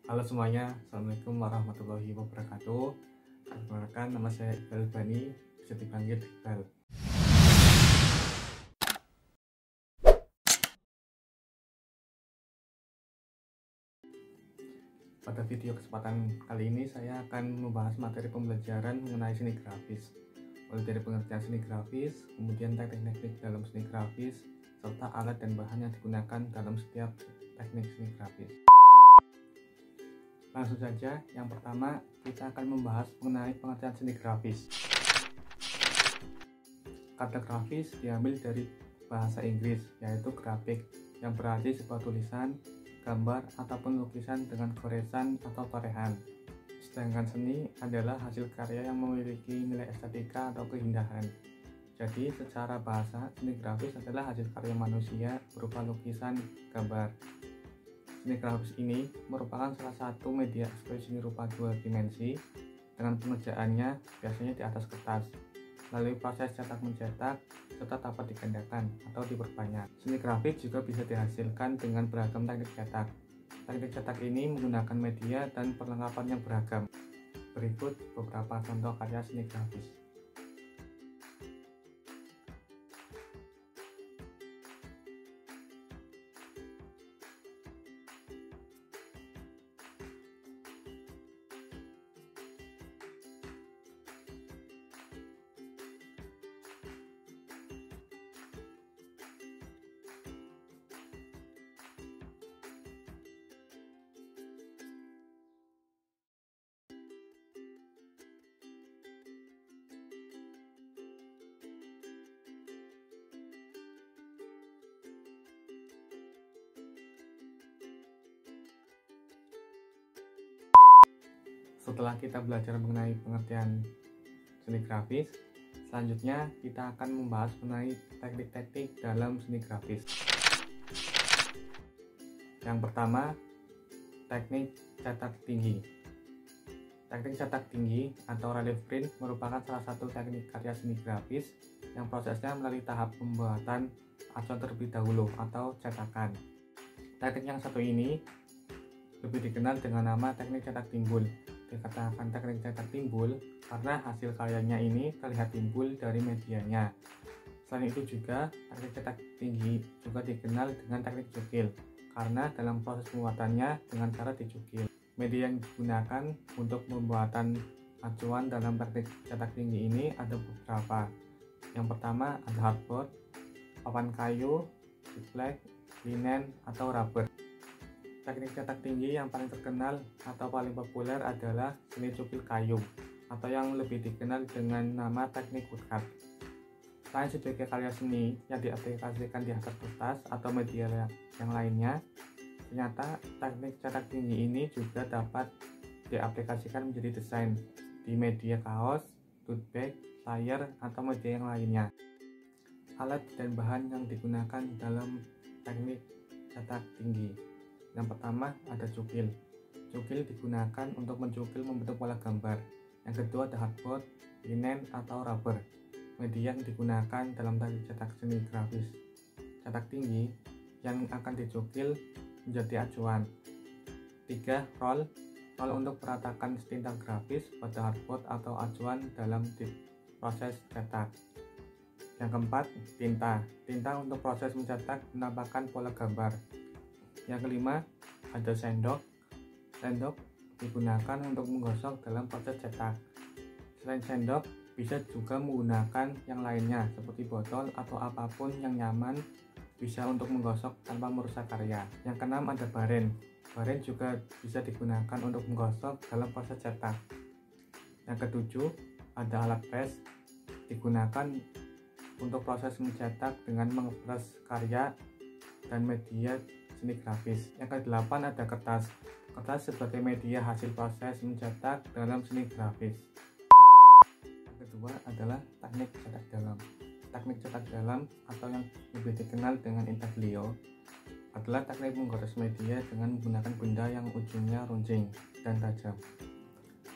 Halo semuanya, Assalamualaikum warahmatullahi wabarakatuh. Perkenalkan, nama saya Iqbal Bani, bisa dipanggil Iqbal. Pada video kesempatan kali ini saya akan membahas materi pembelajaran mengenai seni grafis, mulai dari pengertian seni grafis, kemudian teknik-teknik dalam seni grafis, serta alat dan bahan yang digunakan dalam setiap teknik seni grafis. Langsung saja, yang pertama kita akan membahas mengenai pengertian seni grafis. Kata grafis diambil dari bahasa Inggris, yaitu grafik, yang berarti sebuah tulisan, gambar, ataupun lukisan dengan goresan atau torehan. Sedangkan seni adalah hasil karya yang memiliki nilai estetika atau keindahan. Jadi secara bahasa, seni grafis adalah hasil karya manusia berupa lukisan, gambar. Seni grafis ini merupakan salah satu media ekspresi seni rupa dua dimensi dengan pengerjaannya biasanya di atas kertas, melalui proses cetak mencetak, serta dapat digandakan atau diperbanyak. Seni grafis juga bisa dihasilkan dengan beragam teknik cetak. Teknik cetak ini menggunakan media dan perlengkapan yang beragam. Berikut beberapa contoh karya seni grafis. Setelah kita belajar mengenai pengertian seni grafis, selanjutnya kita akan membahas mengenai teknik-teknik dalam seni grafis. Yang pertama, teknik cetak tinggi. Teknik cetak tinggi atau relief print merupakan salah satu teknik karya seni grafis yang prosesnya melalui tahap pembuatan acuan terlebih dahulu atau cetakan. Teknik yang satu ini lebih dikenal dengan nama teknik cetak timbul. Dikatakan teknik cetak timbul karena hasil karyanya ini terlihat timbul dari medianya. Selain itu juga, teknik cetak tinggi juga dikenal dengan teknik cukil karena dalam proses pembuatannya dengan cara dicukil. Media yang digunakan untuk pembuatan acuan dalam teknik cetak tinggi ini ada beberapa. Yang pertama ada hardboard, papan kayu, triplek, linen, atau rubber. Teknik cetak tinggi yang paling terkenal atau paling populer adalah seni cukil kayu atau yang lebih dikenal dengan nama teknik woodcut. Selain sebagai karya seni yang diaplikasikan di atas kertas atau media yang lainnya, ternyata teknik cetak tinggi ini juga dapat diaplikasikan menjadi desain di media kaos, tote bag, flyer, atau media yang lainnya. Alat dan bahan yang digunakan dalam teknik cetak tinggi. Yang pertama ada cukil. Cukil digunakan untuk mencukil membentuk pola gambar. Yang kedua ada hardboard, linen, atau rubber. Media yang digunakan dalam teknik cetak seni grafis cetak tinggi yang akan dicukil menjadi acuan. 3. Roll untuk meratakan tinta grafis pada hardboard atau acuan dalam proses cetak. Yang keempat, tinta untuk proses mencetak menampakkan pola gambar. Yang kelima, ada sendok. Sendok digunakan untuk menggosok dalam proses cetak. Selain sendok, bisa juga menggunakan yang lainnya seperti botol atau apapun yang nyaman bisa untuk menggosok tanpa merusak karya. Yang keenam ada baren. Baren juga bisa digunakan untuk menggosok dalam proses cetak. Yang ketujuh, ada alat press. Digunakan untuk proses mencetak dengan mengepres karya dan media seni grafis. Yang ke-8 ada kertas. Kertas sebagai media hasil proses mencetak dalam seni grafis. Yang kedua adalah teknik cetak dalam. Teknik cetak dalam atau yang lebih dikenal dengan intaglio adalah teknik menggores media dengan menggunakan benda yang ujungnya runcing dan tajam.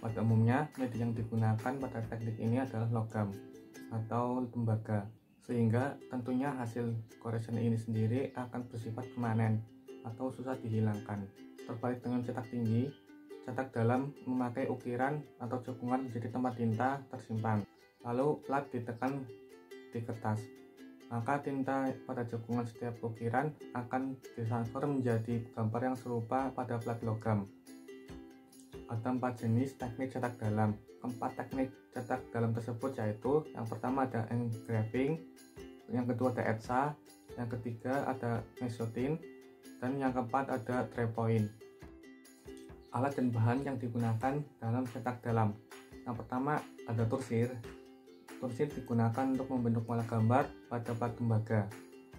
Pada umumnya, media yang digunakan pada teknik ini adalah logam atau tembaga, sehingga tentunya hasil goresan ini sendiri akan bersifat permanen atau susah dihilangkan. Terbalik dengan cetak tinggi, cetak dalam memakai ukiran atau cekungan menjadi tempat tinta tersimpan. Lalu plat ditekan di kertas. Maka tinta pada cekungan setiap ukiran akan ditransfer menjadi gambar yang serupa pada plat logam. Ada 4 jenis teknik cetak dalam. Keempat teknik cetak dalam tersebut yaitu yang pertama ada engraving, yang kedua ada etsa, yang ketiga ada mesotin, dan yang keempat ada dry point. Alat dan bahan yang digunakan dalam cetak dalam. Yang pertama ada tursir. Tursir digunakan untuk membentuk pola gambar pada plat tembaga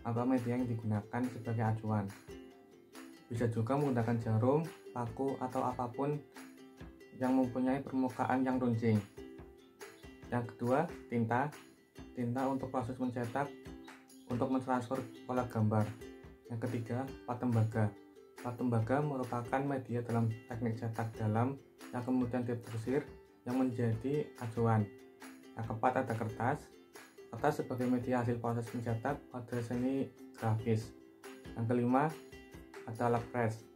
atau media yang digunakan sebagai acuan. Bisa juga menggunakan jarum, paku, atau apapun yang mempunyai permukaan yang runcing. Yang kedua, tinta. Tinta untuk proses mencetak untuk mentransfer pola gambar. Yang ketiga, plat tembaga. Plat tembaga merupakan media dalam teknik cetak dalam yang kemudian ditursir yang menjadi acuan. Yang keempat ada kertas. Kertas sebagai media hasil proses mencetak pada seni grafis. Yang kelima ada alat press.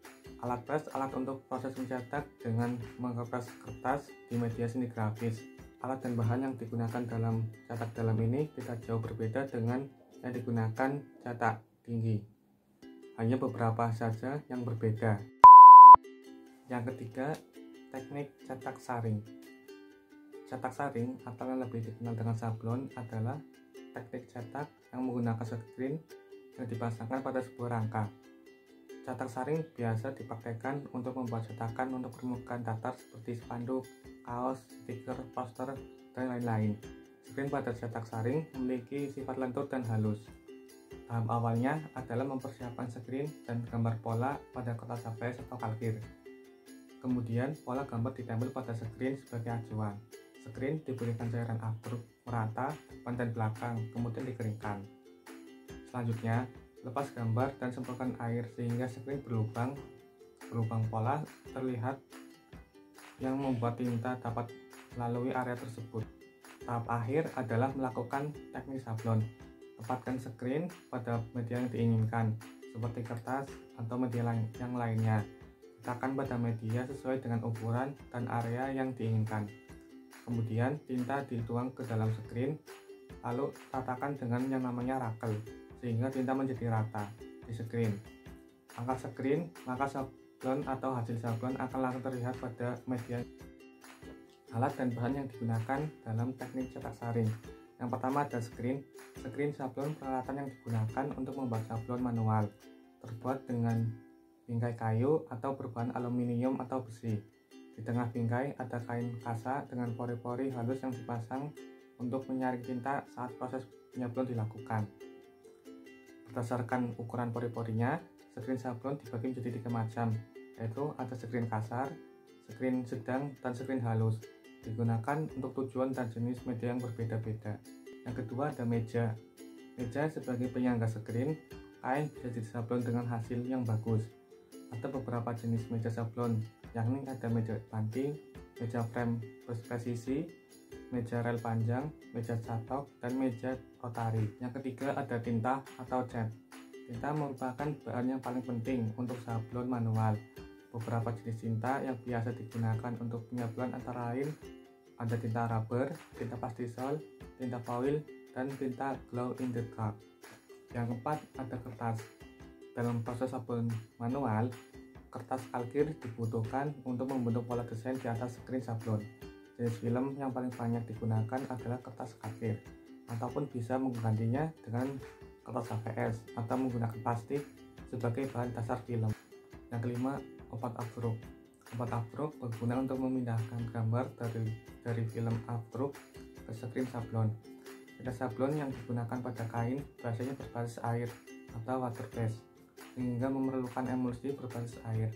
Alat press alat untuk proses mencetak dengan mengepres kertas di media seni grafis. Alat dan bahan yang digunakan dalam cetak dalam ini tidak jauh berbeda dengan yang digunakan cetak tinggi. Hanya beberapa saja yang berbeda. Yang ketiga, teknik cetak saring. Cetak saring atau yang lebih dikenal dengan sablon adalah teknik cetak yang menggunakan screen yang dipasangkan pada sebuah rangka. Cetak saring biasa dipraktekkan untuk membuat cetakan untuk permukaan datar seperti spanduk, kaos, stiker, poster, dan lain-lain. Screen pada cetak saring memiliki sifat lentur dan halus. Tahap awalnya adalah mempersiapkan screen dan gambar pola pada kertas HVS atau kalkir. Kemudian pola gambar ditempel pada screen sebagai acuan. Screen diberikan cairan absorb merata depan dan belakang, kemudian dikeringkan. Selanjutnya, lepas gambar dan semprotkan air sehingga screen berlubang pola terlihat yang membuat tinta dapat melalui area tersebut. Tahap akhir adalah melakukan teknik sablon. Tempatkan screen pada media yang diinginkan, seperti kertas atau media yang lainnya. Letakkan pada media sesuai dengan ukuran dan area yang diinginkan. Kemudian tinta dituang ke dalam screen, lalu ratakan dengan yang namanya rakel, sehingga tinta menjadi rata di screen. Angkat screen, maka sablon atau hasil sablon akan langsung terlihat pada media. Alat dan bahan yang digunakan dalam teknik cetak saring. Yang pertama ada screen. Screen sablon peralatan yang digunakan untuk membuat sablon manual, terbuat dengan bingkai kayu atau berbahan aluminium atau besi. Di tengah bingkai ada kain kasa dengan pori-pori halus yang dipasang untuk menyaring tinta saat proses penyablon dilakukan. Berdasarkan ukuran pori-porinya, screen sablon dibagi menjadi 3 macam, yaitu ada screen kasar, screen sedang, dan screen halus. Digunakan untuk tujuan dan jenis media yang berbeda-beda. Yang kedua ada meja. Meja sebagai penyangga screen, kain bisa disablon dengan hasil yang bagus. Ada beberapa jenis meja sablon, yakni ada meja banting, meja frame presisi, meja rel panjang, meja catok, dan meja rotari. Yang ketiga ada tinta atau cat. Tinta merupakan bahan yang paling penting untuk sablon manual. Beberapa jenis tinta yang biasa digunakan untuk penyablonan antara lain ada tinta rubber, tinta pastisol, tinta foil, dan tinta glow in the dark. Yang keempat ada kertas. Dalam proses sablon manual, kertas kalkir dibutuhkan untuk membentuk pola desain di atas screen sablon. Jenis film yang paling banyak digunakan adalah kertas kalkir, ataupun bisa menggantinya dengan kertas HVS atau menggunakan plastik sebagai bahan dasar film. Yang kelima, obat abstruk. Obat abstruk berguna untuk memindahkan gambar dari film abstruk ke screen sablon. Pada sablon yang digunakan pada kain biasanya berbasis air atau water base, sehingga memerlukan emulsi berbasis air.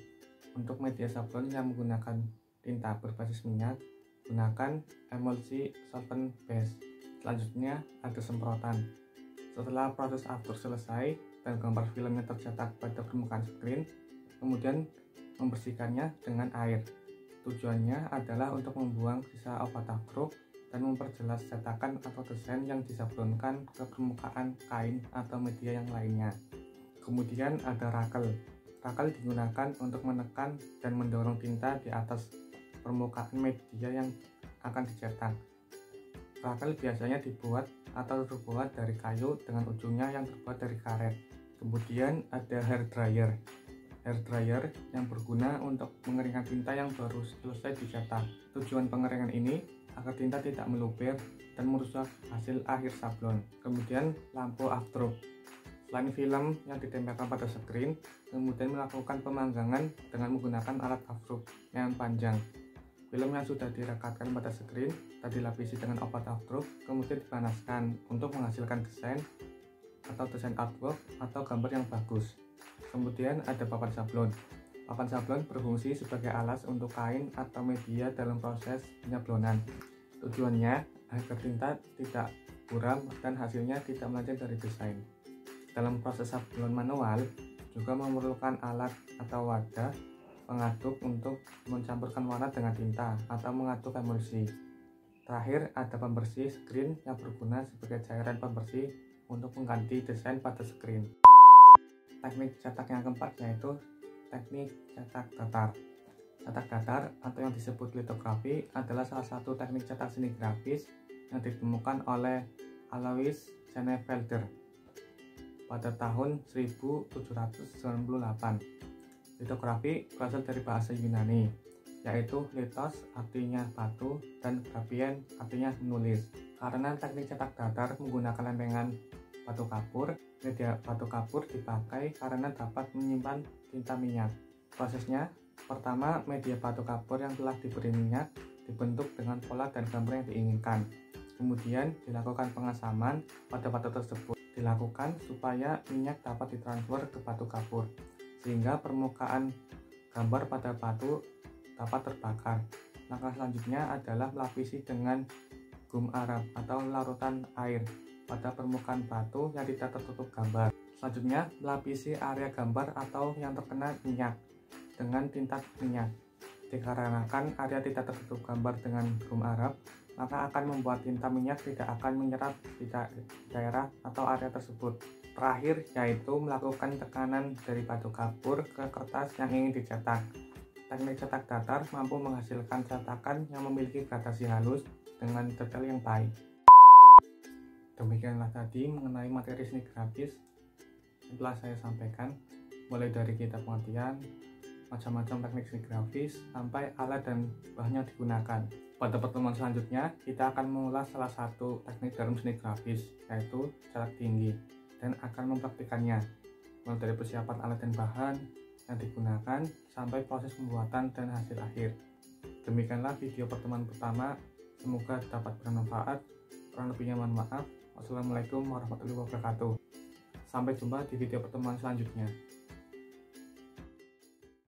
Untuk media sablon yang menggunakan tinta berbasis minyak, gunakan emulsi solvent base. Selanjutnya ada semprotan. Setelah proses abstruk selesai dan gambar filmnya tercetak pada permukaan screen, kemudian membersihkannya dengan air. Tujuannya adalah untuk membuang sisa obat abstruk dan memperjelas cetakan atau desain yang disablonkan ke permukaan kain atau media yang lainnya. Kemudian ada rakel. Rakal digunakan untuk menekan dan mendorong tinta di atas permukaan media yang akan dicetak. Rakal biasanya dibuat atau terbuat dari kayu dengan ujungnya yang terbuat dari karet. Kemudian ada hair dryer. Hair dryer yang berguna untuk mengeringkan tinta yang baru selesai dicetak. Tujuan pengeringan ini agar tinta tidak meluber dan merusak hasil akhir sablon. Kemudian lampu afterglow. Selain film yang ditempelkan pada screen, kemudian melakukan pemanggangan dengan menggunakan alat afterglow yang panjang. Film yang sudah direkatkan pada screen dan dilapisi dengan obat afterglow kemudian dipanaskan untuk menghasilkan desain artwork atau gambar yang bagus. Kemudian ada papan sablon. Papan sablon berfungsi sebagai alas untuk kain atau media dalam proses penyablonan. Tujuannya agar tinta tidak buram dan hasilnya tidak melenceng dari desain. Dalam proses sablon manual juga memerlukan alat atau wadah pengaduk untuk mencampurkan warna dengan tinta atau mengaduk emulsi. Terakhir ada pembersih screen yang berguna sebagai cairan pembersih untuk mengganti desain pada screen. Teknik cetak yang keempat yaitu teknik cetak datar. Cetak datar atau yang disebut litografi adalah salah satu teknik cetak seni grafis yang ditemukan oleh Alois Schnellfelder pada tahun 1798. Litografi berasal dari bahasa Yunani, yaitu litos artinya batu dan grafien artinya menulis. Karena teknik cetak datar menggunakan lempengan batu kapur, media batu kapur dipakai karena dapat menyimpan tinta minyak. Prosesnya, pertama media batu kapur yang telah diberi minyak dibentuk dengan pola dan gambar yang diinginkan. Kemudian dilakukan pengasaman pada batu tersebut. Dilakukan supaya minyak dapat ditransfer ke batu kapur, sehingga permukaan gambar pada batu dapat terbakar. Langkah selanjutnya adalah melapisi dengan gum Arab atau larutan air pada permukaan batu yang tidak tertutup gambar. Selanjutnya, melapisi area gambar atau yang terkena minyak dengan tinta minyak. Dikarenakan area tidak tertutup gambar dengan gum Arab, maka akan membuat tinta minyak tidak akan menyerap di daerah atau area tersebut. Terakhir yaitu melakukan tekanan dari batu kapur ke kertas yang ingin dicetak. Teknik cetak datar mampu menghasilkan cetakan yang memiliki gradasi halus dengan detail yang baik. Demikianlah tadi mengenai materi seni grafis yang telah saya sampaikan, mulai dari kitab pengertian, macam-macam teknik seni grafis, sampai alat dan bahan yang digunakan. Pada pertemuan selanjutnya, kita akan mengulas salah satu teknik dalam seni grafis, yaitu cetak tinggi, dan akan mempraktikannya, mulai dari persiapan alat dan bahan yang digunakan, sampai proses pembuatan dan hasil akhir. Demikianlah video pertemuan pertama, semoga dapat bermanfaat. Kurang lebihnya mohon maaf. Wassalamualaikum warahmatullahi wabarakatuh. Sampai jumpa di video pertemuan selanjutnya.